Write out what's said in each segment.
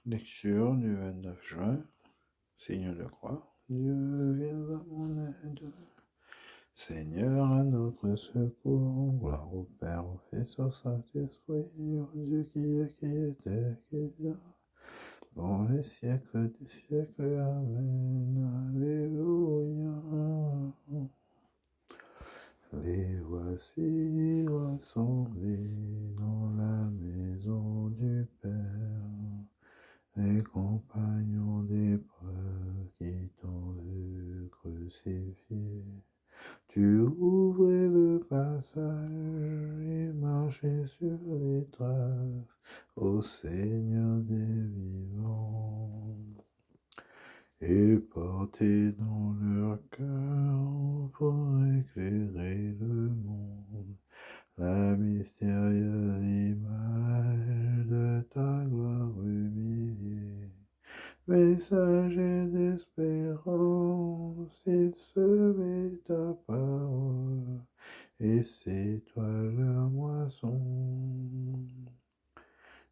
Lecture du 29 juin, signe de croix. Dieu vient à mon aide. Seigneur, à notre secours. Gloire au Père, au Fils, au Saint-Esprit, au Dieu qui est, qui était, qui vient. Dans les siècles des siècles. Amen. Alléluia. Les voici rassemblés dans la maison du Père. Les compagnons d'épreuve qui t'ont vu crucifié, tu ouvrais le passage et marchais sur les traces, ô Seigneur des vivants. Et portés dans leur cœur pour éclairer le monde, la mystérieuse image de ta gloire humiliée. Messager d'espérance, il se met ta parole, et c'est toi leur moisson.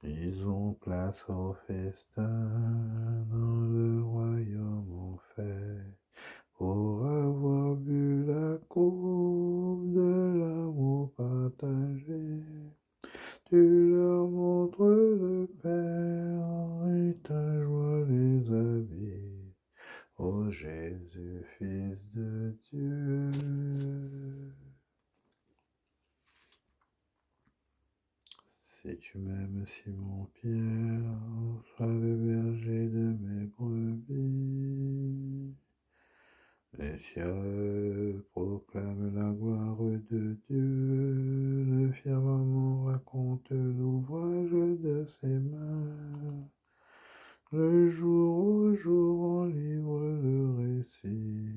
Ils ont place au festin dans le royaume en fait, pour avoir bu la coupe de l'amour partagé. Tu leur montres le Père et ta joie les habite. Ô Jésus, Fils de Dieu. Si tu m'aimes, Simon-Pierre, sois le berger de mes brebis. Les cieux proclament la gloire de Dieu, le firmament raconte l'ouvrage de ses mains. Le jour au jour en livre le récit,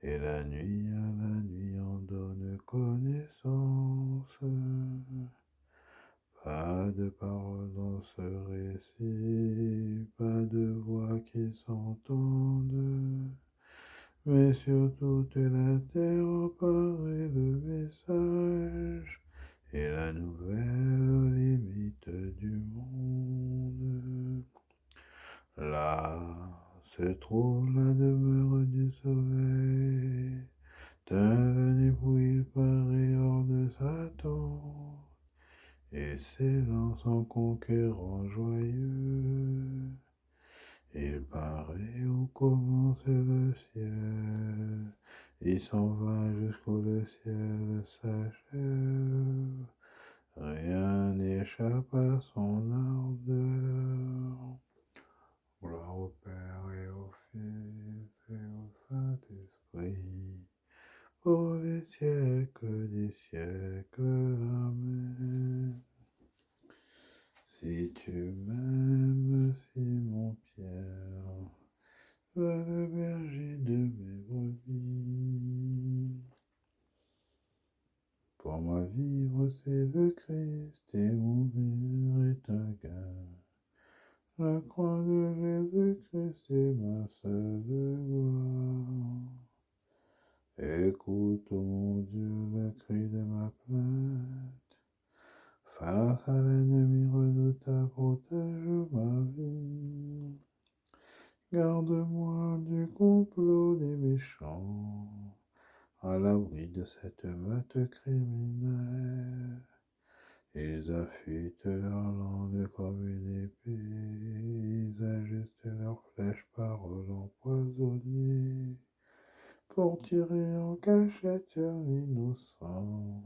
et la nuit à la nuit en donne connaissance. Pas de parole dans ce récit, pas de voix qui s'entendent, mais sur toute la terre paraît le message et la nouvelle aux limites du monde. Là se trouve la demeure du soleil, tel un époux il paraît hors de sa tente, et s'élance en conquérant joyeux. Il paraît où commence le ciel, il s'en va jusqu'où le ciel s'achève. Rien n'échappe à son ardeur. Gloire au Père et au Fils et au Saint-Esprit, pour les siècles des siècles. Amen. Si tu m'aimes, Simon-Pierre, sois le berger de mes brebis. Pour moi vivre, c'est le Christ, et mourir est un gain. La croix de Jésus-Christ est ma seule gloire. Écoute, ô mon Dieu, le cri de ma plainte. Face à l'ennemi redoutable, protège ma vie. Garde-moi du complot des méchants, à l'abri de cette meute criminelle. Ils affûtent leur langue comme une épée, ils ajustent leurs flèches paroles empoisonnées, pour tirer en cachette sur l'innocent.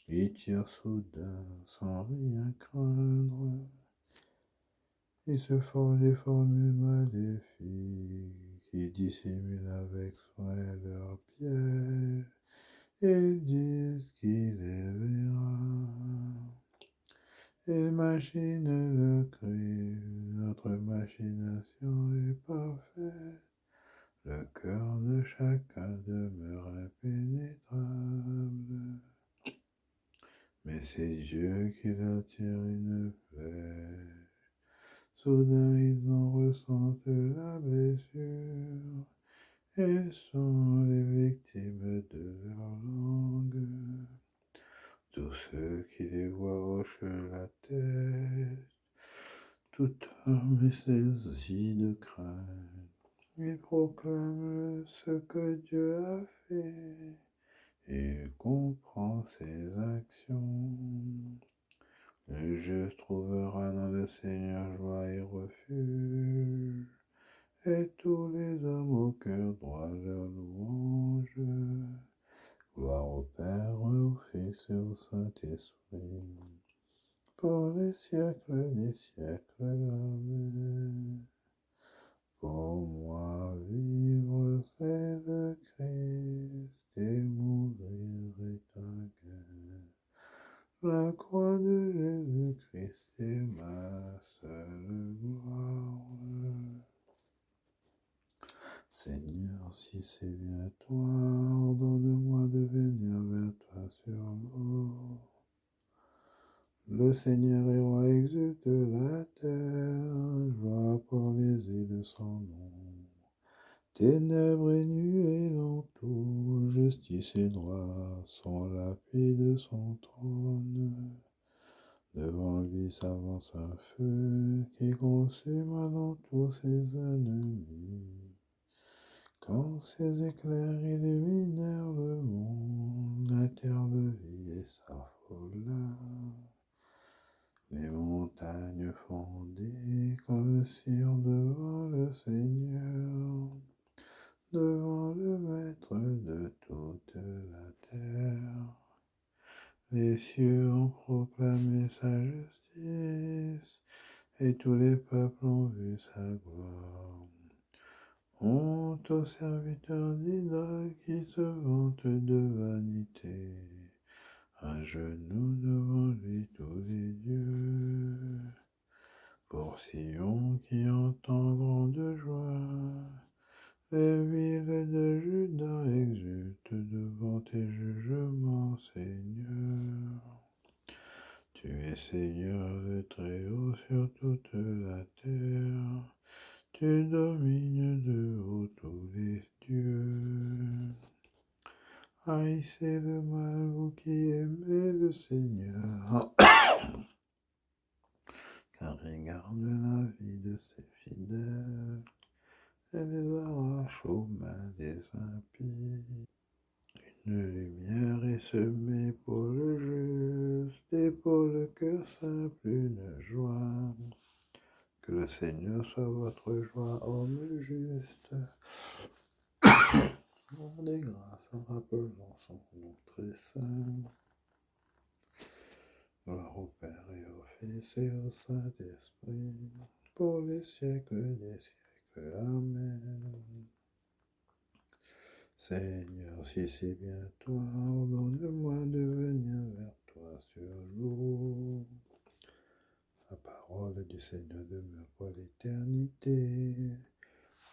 Ils tirent soudain, sans rien craindre. Ils se forgent des formules maléfiques, qui dissimulent avec soin leurs pièges. Ils disent qu'il les verra. Ils machinent le crime, notre machination est parfaite. Le cœur de chacun demeure impénétrable. Mais c'est Dieu qui leur tire une flèche. Soudain ils en ressentent la blessure et sont les victimes de leur langue. Tous ceux qui les voient hochent la tête, Toute âme est saisie de crainte. Il proclame ce que Dieu a fait. Il comprend ses actions. Le juste trouvera dans le Seigneur joie et refuge, et tous les hommes au cœur droit leur louange. Gloire au Père, au Fils et au Saint-Esprit, pour les siècles des siècles. Amen. Pour moi, vivre c'est le Christ, et mourir est un gain. La croix de Jésus-Christ est ma seule gloire. Seigneur, si c'est bien toi, ordonne-moi de venir vers toi sur l'eau. Le Seigneur est roi, exulte la terre, joie pour les îles de son nom. Ténèbres et nuées l'entourent, justice et droit sont l'appui de son trône. Devant lui s'avance un feu qui consume alentour ses ennemis. Quand ses éclairs illuminèrent le monde, la terre le vit et s'affola. Les montagnes fondaient comme le cire devant le Seigneur, devant le Maître de toute la terre. Les cieux ont proclamé sa justice, et tous les peuples ont vu sa gloire. Honte aux serviteurs d'idoles qui se vantent de vanité, à genoux devant lui tous les dieux. Pour Sion qui entend grande joie, les villes de Juda exultent devant tes jugements, Seigneur. Tu es Seigneur le Très-Haut sur toute la terre. Tu domines de haut tous les dieux. Haïssez le mal, vous qui aimez le Seigneur, car il garde la vie de ses fidèles et les arrache aux mains des impies. Une lumière est semée pour le juste et pour le cœur simple une joie. Que le Seigneur soit votre joie, homme juste. Rendez grâce en rappelant son nom très saint. Gloire au Père et au Fils et au Saint-Esprit, pour les siècles des siècles. Amen. Seigneur, si c'est bien toi, ordonne-moi de venir vers toi sur l'eau. La parole du Seigneur demeure pour l'éternité.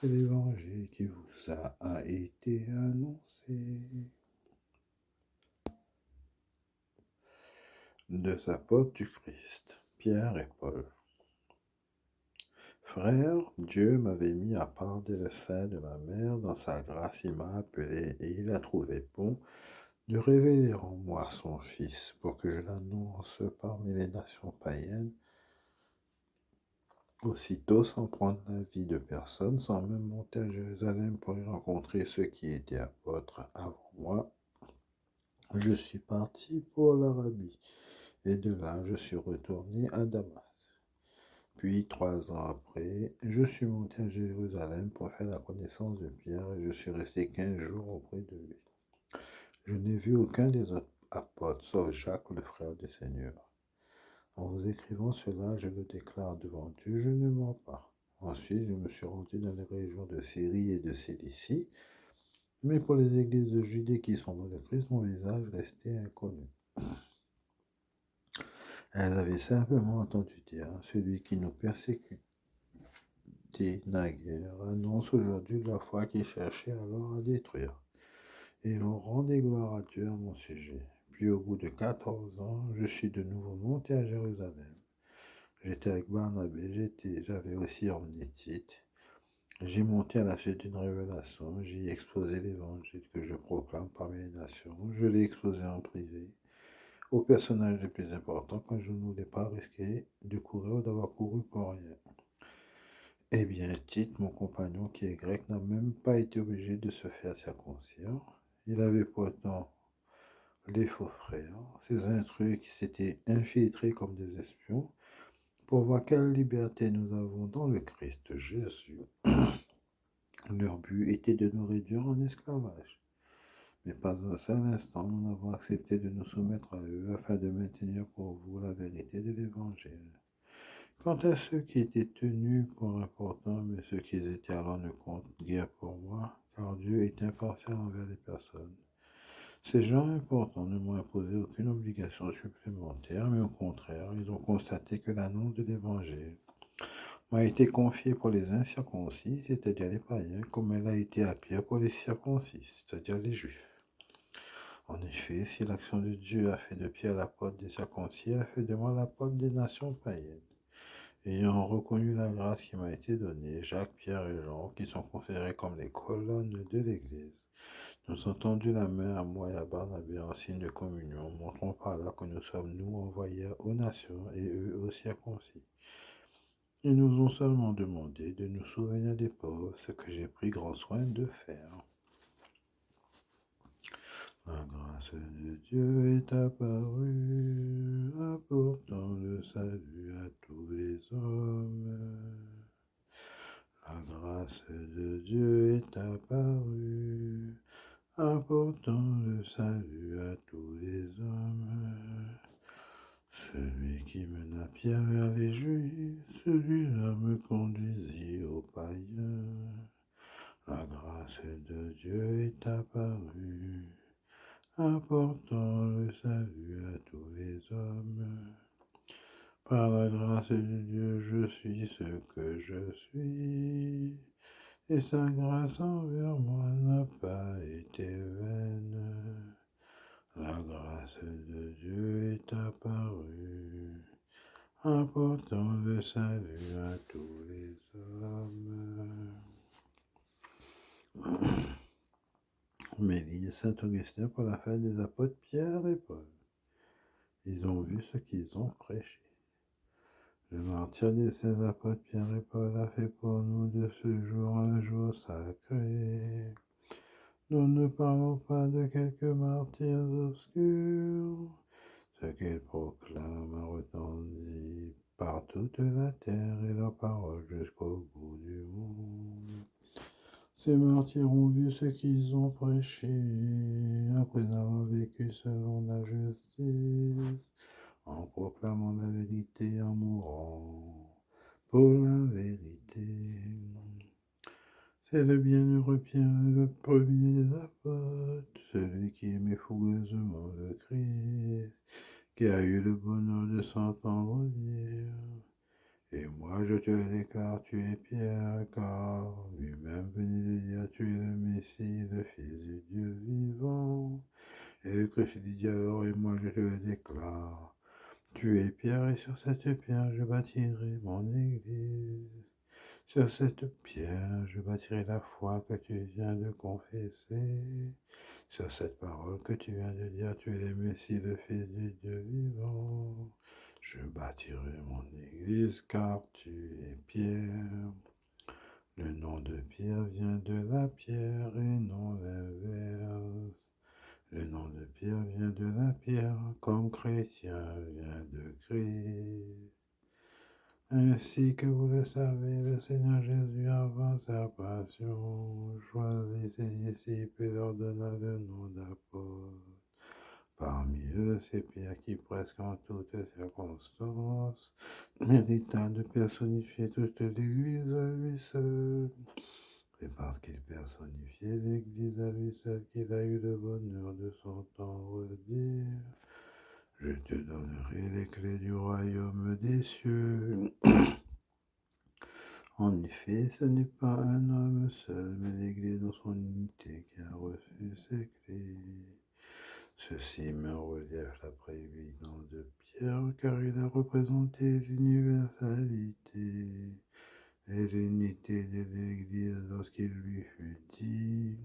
C'est l'évangile qui vous a été annoncé. Deux apôtres du Christ, Pierre et Paul. Frère, Dieu m'avait mis à part dès le sein de ma mère, dans sa grâce il m'a appelé et il a trouvé bon de révéler en moi son Fils pour que je l'annonce parmi les nations païennes, aussitôt sans prendre l'avis de personne, sans même monter à Jérusalem pour y rencontrer ceux qui étaient apôtres avant moi. Je suis parti pour l'Arabie et de là je suis retourné à Damas. Puis 3 ans après, je suis monté à Jérusalem pour faire la connaissance de Pierre et je suis resté 15 jours auprès de lui. Je n'ai vu aucun des autres apôtres, sauf Jacques, le frère du Seigneur. En vous écrivant cela, je le déclare devant Dieu, je ne mens pas. Ensuite, je me suis rendu dans les régions de Syrie et de Cilicie, mais pour les églises de Judée qui sont dans le Christ, mon visage restait inconnu. Elles avaient simplement entendu dire, celui qui nous persécute naguère annonce aujourd'hui la foi qui cherchait alors à détruire. Et l'on rendait gloire à Dieu à mon sujet. Puis au bout de 14 ans, je suis de nouveau monté à Jérusalem. J'étais avec Barnabé, j'avais aussi emmené Tite. J'ai monté à la suite d'une révélation, j'y ai exposé l'évangile que je proclame parmi les nations. Je l'ai exposé en privé, au personnage le plus important quand je ne voulais pas risquer de courir ou d'avoir couru pour rien. Eh bien, Tite, mon compagnon qui est grec, n'a même pas été obligé de se faire circoncire. Il avait pourtant les faux frères, ces intrus qui s'étaient infiltrés comme des espions pour voir quelle liberté nous avons dans le Christ Jésus. Leur but était de nous réduire en esclavage. Mais pas un seul instant nous n'avons accepté de nous soumettre à eux afin de maintenir pour vous la vérité de l'Évangile. Quant à ceux qui étaient tenus pour importants, mais ceux qui étaient alors ne comptent guère pour moi, car Dieu est impartial envers les personnes. Ces gens importants ne m'ont imposé aucune obligation supplémentaire, mais au contraire, ils ont constaté que l'annonce de l'Évangile m'a été confiée pour les incirconcis, c'est-à-dire les païens, comme elle a été à Pierre pour les circoncis, c'est-à-dire les juifs. En effet, si l'action de Dieu a fait de Pierre l'apôtre des circoncis, elle a fait de moi l'apôtre des nations païennes. Ayant reconnu la grâce qui m'a été donnée, Jacques, Pierre et Jean, qui sont considérés comme les colonnes de l'Église, nous ont tendu la main à moi et à Barnabé en signe de communion, montrant par là que nous sommes nous envoyés aux nations et eux aux circoncis. Ils nous ont seulement demandé de nous souvenir des pauvres, ce que j'ai pris grand soin de faire. La grâce de Dieu est apparue, apportant le salut à tous les hommes. La grâce de Dieu est apparue, apportant le salut à tous les hommes. Celui qui mena Pierre vers les Juifs, celui-là me conduisit aux païens. La grâce de Dieu est apparue, apportant le salut à tous les hommes. Par la grâce de Dieu, je suis ce que je suis, et sa grâce envers moi n'a pas été vaine. La grâce de Dieu est apparue, apportant le salut à tous les hommes. Mélie de Saint-Augustin pour la fête des apôtres Pierre et Paul. Ils ont vu ce qu'ils ont prêché. Le martyre des saints apôtres Pierre et Paul a fait pour nous de ce jour un jour sacré. Nous ne parlons pas de quelques martyrs obscurs. Ce qu'ils proclament a retenti par toute la terre et leur parole jusqu'au bout du monde. Ces martyrs ont vu ce qu'ils ont prêché, après avoir vécu selon la justice, en proclamant la vérité, en mourant pour la vérité. C'est le bienheureux Pierre, le premier des apôtres, celui qui aimait fougueusement le Christ, qui a eu le bonheur de s'entendre dire. Et moi je te le déclare, tu es Pierre, car lui-même venait de dire, tu es le Messie, le Fils du Dieu vivant. Et le Christ dit alors, et moi je te le déclare, tu es Pierre, et sur cette pierre je bâtirai mon église. Sur cette pierre je bâtirai la foi que tu viens de confesser. Sur cette parole que tu viens de dire, tu es le Messie, le Fils du Dieu vivant. Je bâtirai mon église car tu es Pierre. Le nom de Pierre vient de la pierre et non l'inverse. Le nom de Pierre vient de la pierre comme chrétien vient de Christ. Ainsi que vous le savez, le Seigneur Jésus, avant sa passion, choisit ses disciples et leur donna le nom d'apôtres. Parmi eux, c'est Pierre qui, presque en toutes circonstances, mérita de personnifier toute l'Église à lui seul. C'est parce qu'il personnifiait l'Église à lui seul qu'il a eu le bonheur de s'entendre dire « Je te donnerai les clés du royaume des cieux ». En effet, ce n'est pas un homme seul, mais l'Église dans son unité qui a reçu ces clés. Ceci met en relief la préévidence de Pierre, car il a représenté l'universalité et l'unité de l'Église lorsqu'il lui fut dit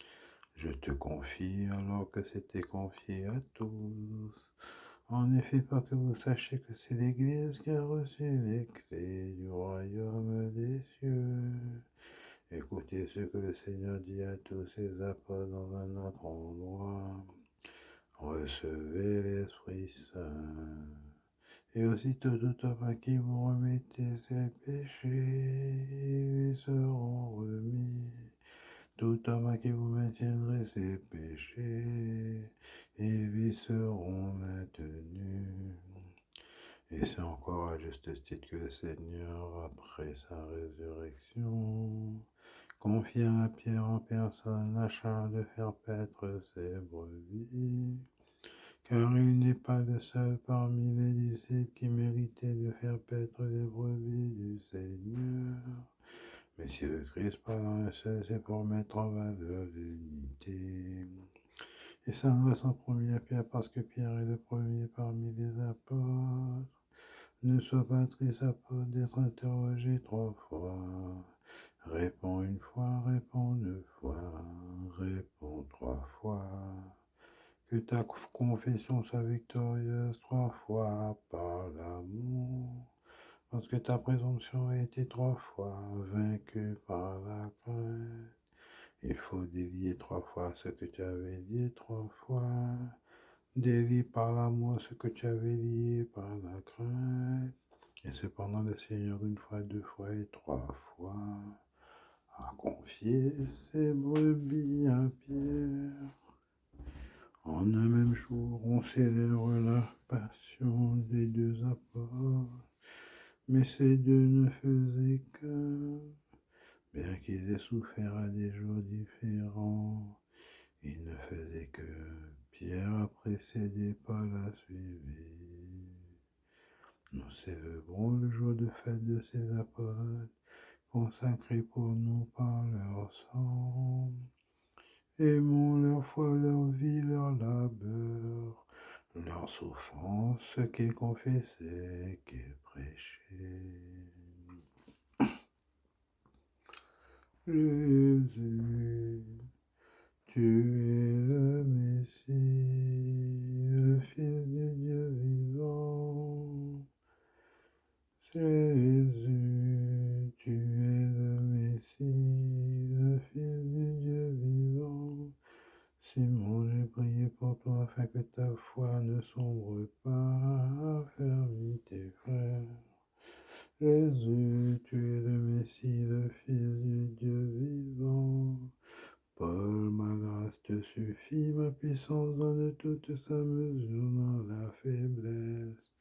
« Je te confie alors que c'était confié à tous ». En effet, pas que vous sachiez que c'est l'Église qui a reçu les clés du royaume des cieux. Écoutez ce que le Seigneur dit à tous ses apôtres dans un autre endroit. Recevez l'Esprit Saint. Et aussitôt tout homme à qui vous remettez ses péchés, ils seront remis. Tout homme à qui vous maintiendrez ses péchés, et lui seront maintenus. Et c'est encore à juste titre que le Seigneur, après sa résurrection, confia à Pierre en personne la charge de faire paître ses brebis, car il n'est pas le seul parmi les disciples qui méritait de faire paître les brebis du Seigneur. Mais si le Christ parle en un seul, c'est pour mettre en valeur l'unité. Et ça s'adresse en premier à Pierre parce que Pierre est le premier parmi les apôtres. Ne sois pas triste, apôtre, d'être interrogé 3 fois. Réponds 1 fois, réponds 2 fois, réponds 3 fois. Que ta confession soit victorieuse 3 fois par l'amour. Parce que ta présomption a été 3 fois vaincue par la crainte. Il faut délier 3 fois ce que tu avais dit 3 fois. Délie par l'amour ce que tu avais lié par la crainte. Et cependant, le Seigneur, 1 fois, 2 fois et 3 fois, a confié ses brebis à Pierre. En un même jour, on célèbre la passion des 2 apôtres. Mais ces 2 ne faisaient qu'un. Bien qu'ils aient souffert à des jours différents, ils ne faisaient que Pierre a précédé, Paul a suivi. Nous célébrons le jour de fête de ces apôtres, consacrés pour nous par leur sang. Aimons leur foi, leur vie, leur labeur, leur souffrance, ce qu'ils confessaient, qu'ils prêchaient. Jésus, tu es le Messie, le Fils du Dieu vivant. Jésus, tu es le Messie, le Fils du Dieu vivant. Simon, j'ai prié pour toi afin que ta foi ne sombre pas, affermis tes frères. Jésus, tu es le Messie, le Fils du Dieu vivant. Paul, ma grâce te suffit, ma puissance donne toute sa mesure dans la faiblesse.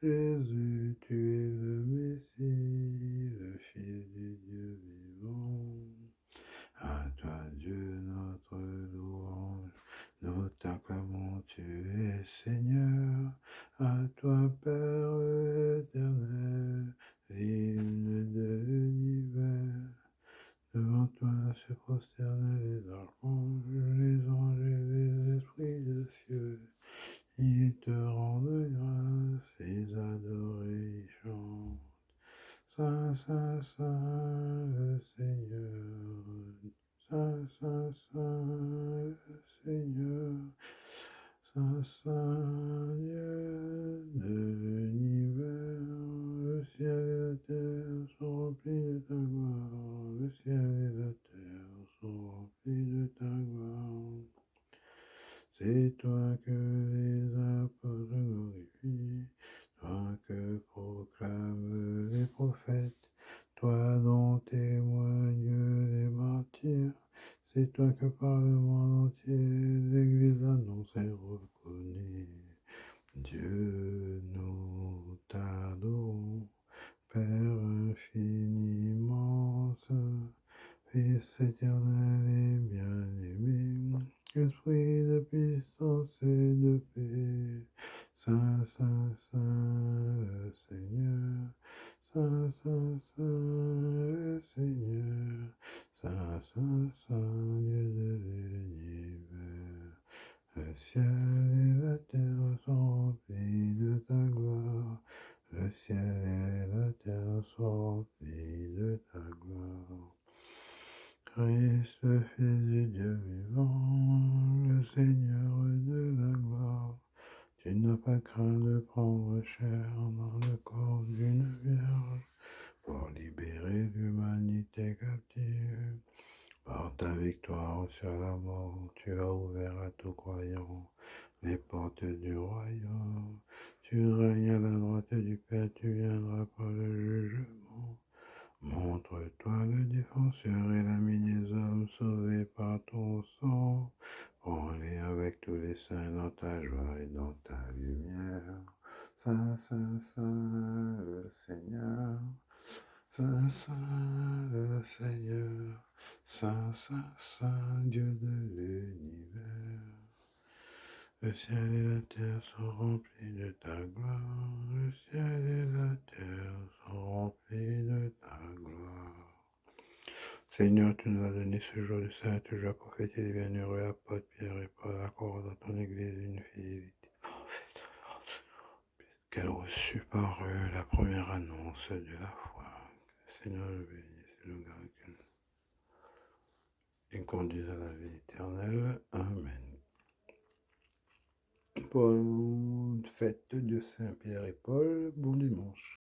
Jésus, tu es le Messie, le Fils du Dieu vivant. À toi, Dieu, notre louange, nous t'acclamons, tu es Seigneur. À toi, Père éternel, l'hymne de l'univers. Devant toi se prosternent les archanges, les anges et les esprits de cieux. Ils te rendent grâce, ils adorent et ils chantent. Saint, Saint, Saint, le Seigneur. Saint, Saint, Saint, le Seigneur. Saint, Saint, Dieu de l'univers. Le ciel et la terre sont remplis de ta gloire. Le ciel et la terre sont remplis de ta gloire. C'est toi que les apôtres glorifient, toi que proclament les prophètes, toi dont témoignent les martyrs. C'est toi que par le monde entier l'Église annonce et reconnaît. Dieu, nous t'adorons, Père infiniment saint, Fils éternel et bien-aimé, Esprit de puissance et de paix, Saint, Saint, Saint, le Seigneur, Saint, Saint, Saint, le Seigneur, Saint, Saint, Saint, Dieu de l'univers. Le ciel et la terre sont remplis de ta gloire. Le ciel et la terre sont remplis de ta gloire. Christ, le Fils du Dieu vivant, le Seigneur de la gloire, tu n'as pas craint de prendre chair dans le corps d'une vierge pour libérer l'humanité captive. Par ta victoire sur la mort, tu as ouvert à tout croyant les portes du royaume. Tu règnes à la droite du Père, tu viendras par le jugement. Montre-toi le défenseur et l'ami des hommes sauvés par ton sang. Prends-les avec tous les saints dans ta joie et dans ta lumière. Saint, Saint, Saint, le Seigneur. Saint, Saint, le Seigneur. Saint, Saint, Saint, Dieu de l'univers. Le ciel et la terre sont remplis de ta gloire. Le ciel et la terre sont remplis de ta gloire. Seigneur, tu nous as donné ce jour de saint, toujours à prophétiser les bienheureux apôtres Pierre et Paul, accorde dans ton église une fidélité. Qu'elle reçut par eux la première annonce de la foi. Seigneur le bénisse et le garde et conduise à la vie éternelle. Amen. Bonne fête de Saint-Pierre et Paul, bon dimanche.